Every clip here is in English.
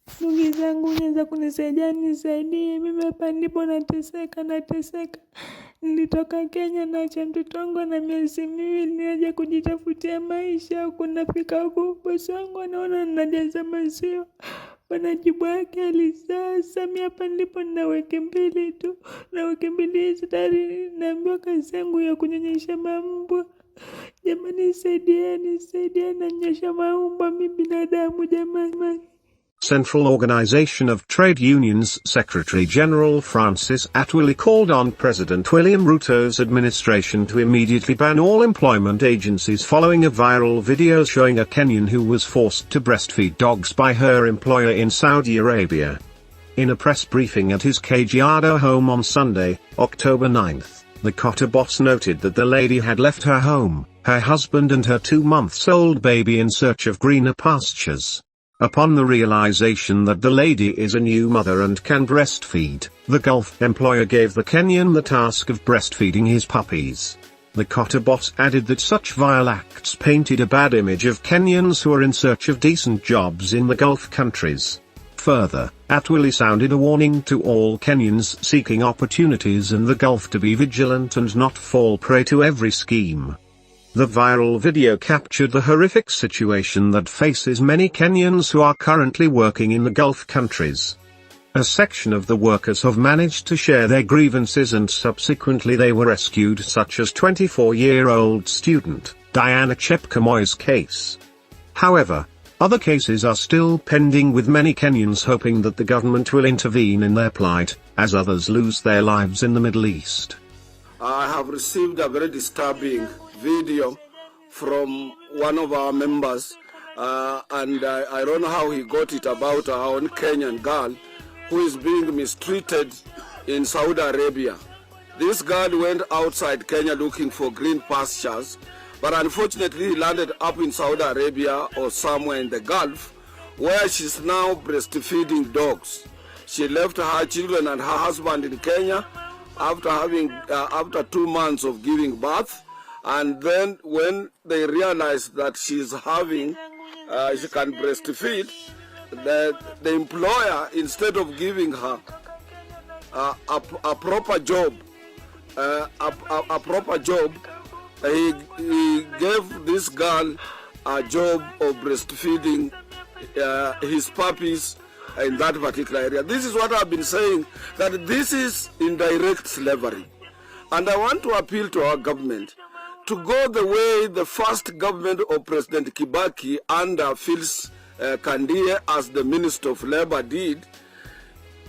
Ndugu zangu, unaweza kunisaidia? Nisaidie, mimi hapa ndipo nateseka. Nilitoka Kenya naacha mtoto wangu na miezi miwili niaje kujitafutia maisha. Kunafika huku bosi wangu anaona ninajaza maziwa, wanajibu yake alisasa. Mimi hapa ndipo nina wiki mbili tu, na wiki mbili hizi tayari naambiwa kazi yangu ya kunyonyesha mambwa. Jamani, nisaidieni, nanyonyesha mambwa mimi binadamu jamani. Central Organization of Trade Unions Secretary General Francis Atwoli called on President William Ruto's administration to immediately ban all employment agencies following a viral video showing a Kenyan who was forced to breastfeed dogs by her employer in Saudi Arabia. In a press briefing at his Kajiado home on Sunday, October 9th, the Qatar boss noted that the lady had left her home, her husband and her 2-month-old baby in search of greener pastures. Upon the realization that the lady is a new mother and can breastfeed, the Gulf employer gave the Kenyan the task of breastfeeding his puppies. The Qatar boss added that such vile acts painted a bad image of Kenyans who are in search of decent jobs in the Gulf countries. Further, Atwoli sounded a warning to all Kenyans seeking opportunities in the Gulf to be vigilant and not fall prey to every scheme. The viral video captured the horrific situation that faces many Kenyans who are currently working in the Gulf countries. A section of the workers have managed to share their grievances and subsequently they were rescued, such as 24-year-old student Diana Chepkamoy's case. However, other cases are still pending, with many Kenyans hoping that the government will intervene in their plight, as others lose their lives in the Middle East. I have received a very disturbing video from one of our members, and I don't know how he got it, about our own Kenyan girl who is being mistreated in Saudi Arabia. This girl went outside Kenya looking for green pastures, but unfortunately he landed up in Saudi Arabia or somewhere in the Gulf, where she's now breastfeeding dogs. She left her children and her husband in Kenya after 2 months of giving birth, and then when they realized that she can breastfeed, the employer, instead of giving her a proper job, he gave this girl a job of breastfeeding his puppies in that particular area. This is what I've been saying, that this is indirect slavery. And I want to appeal to our government to go the way the first government of President Kibaki under Phyllis Kandie as the Minister of Labor did.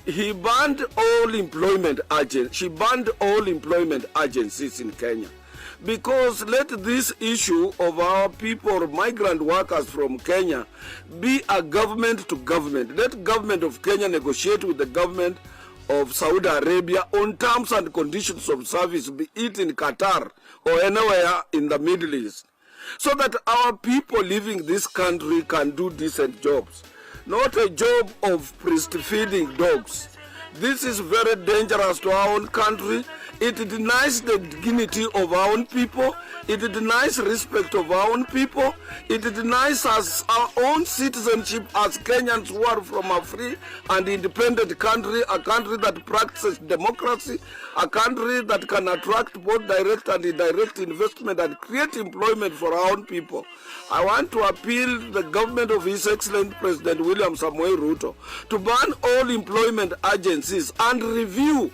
He banned all employment agents. She banned all employment agencies in Kenya. Because let this issue of our people, migrant workers from Kenya, be a government to government. Let government of Kenya negotiate with the government of Saudi Arabia on terms and conditions of service, be it in Qatar or anywhere in the Middle East, so that our people living this country can do decent jobs, not a job of breastfeeding dogs. This is very dangerous to our own country. It denies the dignity of our own people. It denies respect of our own people. It denies us our own citizenship as Kenyans who are from a free and independent country, a country that practices democracy, a country that can attract both direct and indirect investment and create employment for our own people. I want to appeal to the government of His Excellency President William Samoei Ruto to ban all employment agencies and review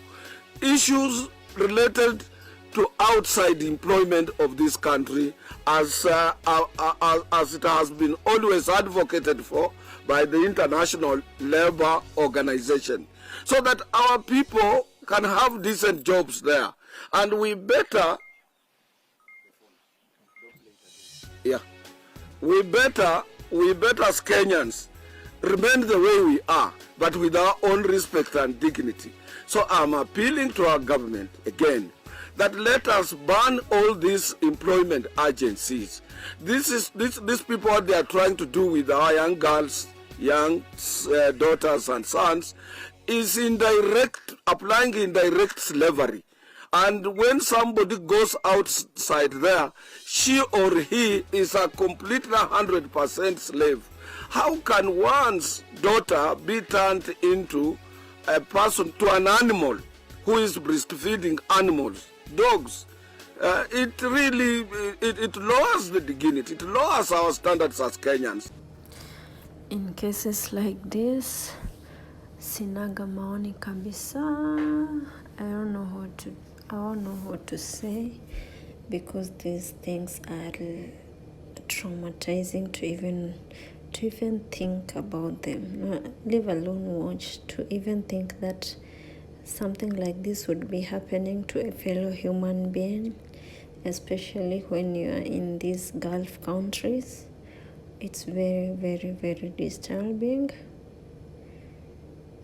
issues related to outside employment of this country, as it has been always advocated for by the International Labour Organization, so that our people can have decent jobs there. And we better as Kenyans remain the way we are, but with our own respect and dignity. So I'm appealing to our government again that let us ban all these employment agencies. These people, what they are trying to do with our young girls, young daughters and sons, is applying indirect slavery. And when somebody goes outside there, she or he is a completely 100% slave. How can one's daughter be turned into a person, to an animal who is breastfeeding animals, dogs? It really, it lowers the dignity, it lowers our standards as Kenyans. In cases like this, sinaga maoni kabisa. I don't know what to say, because these things are traumatizing to even think about them, leave alone watch, to even think that something like this would be happening to a fellow human being, especially when you are in these Gulf countries. It's very, very, very disturbing.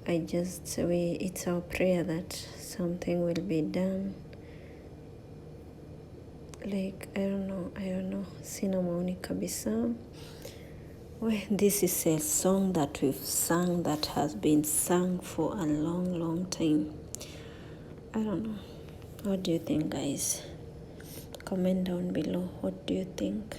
It's our prayer that something will be done. Like, I don't know. Sina maoni kabisa. Well, this is a song that we've sung, that has been sung for a long, long time. I don't know. What do you think, guys? Comment down below. What do you think?